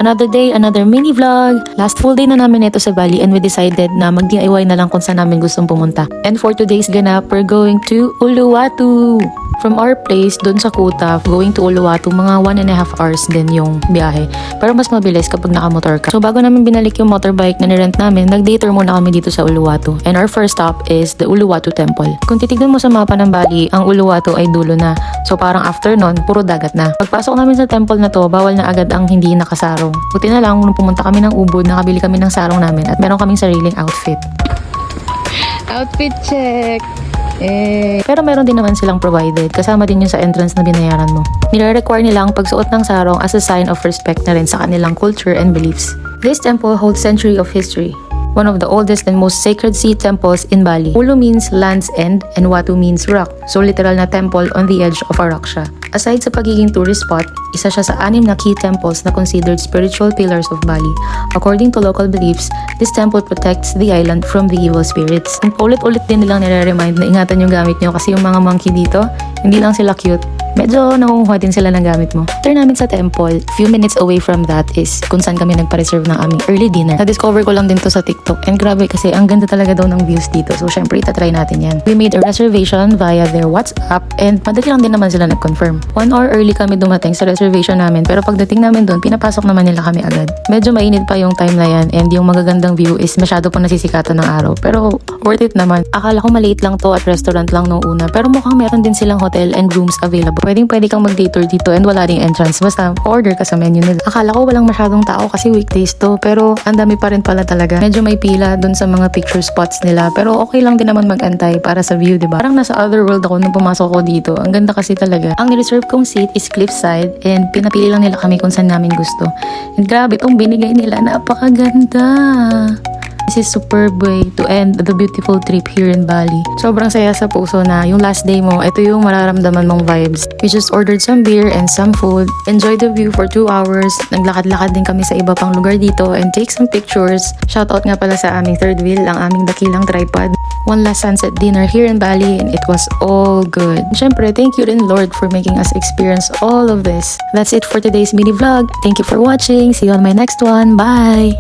Another day, another mini vlog. Last full day na namin ito sa Bali and we decided na mag-DIY na lang kung saan namin gustong pumunta. And for today's ganap, we're going to Uluwatu. From our place, doon sa Kuta, going to Uluwatu, mga 1.5 hours din yung biyahe. Pero mas mabilis kapag nakamotor ka. So bago namin binalik yung motorbike na nirent namin, nag-day tour muna kami dito sa Uluwatu. And our first stop is the Uluwatu Temple. Kung titignan mo sa mapa ng Bali, ang Uluwatu ay dulo na. So parang after nun, puro dagat na. Pagpasok namin sa temple na to, bawal na agad ang hindi nakasarong. Buti na lang, nung pumunta kami ng Ubud, nakabili kami ng sarong namin at meron kaming sariling outfit. Outfit check! Pero meron din naman silang provided, kasama din yun sa entrance na binayaran mo. Nire-require nila ang pagsuot ng sarong as a sign of respect na rin sa kanilang culture and beliefs. This temple holds century of history. One of the oldest and most sacred sea temples in Bali. Ulu means land's end and Watu means rock. So literal na temple on the edge of a rock siya. Aside sa pagiging tourist spot, isa siya sa 6 na key temples na considered spiritual pillars of Bali. According to local beliefs, this temple protects the island from the evil spirits. Ulit-ulit din nilang nire-remind na ingatan yung gamit nyo kasi yung mga monkey dito, hindi lang sila cute. Medyo nangunguha din sila ng gamit mo. After namin sa temple, few minutes away from that is kung saan kami nagpa-reserve ng aming early dinner. Na-discover ko lang din to sa TikTok and grabe kasi ang ganda talaga daw ng views dito. So syempre itatry natin yan. We made a reservation via their WhatsApp and madali lang din naman sila nag-confirm. 1 hour early kami dumating sa reservation namin pero pagdating namin doon, pinapasok naman nila kami agad. Medyo mainit pa yung time na yan and yung magagandang view is masyado pa nasisikatan ng araw. Pero worth it naman. Akala ko maliit lang to at restaurant lang nung una pero mukhang meron din silang hotel and rooms available. Pwede kang mag-day tour dito and wala ding entrance. Basta order ka sa menu nila. Akala ko walang masyadong tao kasi weekdays to. Pero ang dami pa rin pala talaga. Medyo may pila dun sa mga picture spots nila. Pero okay lang din naman mag-antay para sa view, diba? Parang nasa other world ako nung pumasok ko dito. Ang ganda kasi talaga. Ang nireserve kong seat is cliffside and pinapili lang nila kami kung saan namin gusto. And grabe, itong binigay nila. Napakaganda! This is superb way to end the beautiful trip here in Bali. Sobrang saya sa puso na yung last day mo, ito yung mararamdaman mong vibes. We just ordered some beer and some food, enjoyed the view for 2 hours, naglakad-lakad din kami sa iba pang lugar dito and take some pictures. Shoutout nga pala sa aming third wheel, ang aming dakilang tripod. One last sunset dinner here in Bali and it was all good. Syempre, thank you rin Lord for making us experience all of this. That's it for today's mini vlog. Thank you for watching. See you on my next one. Bye!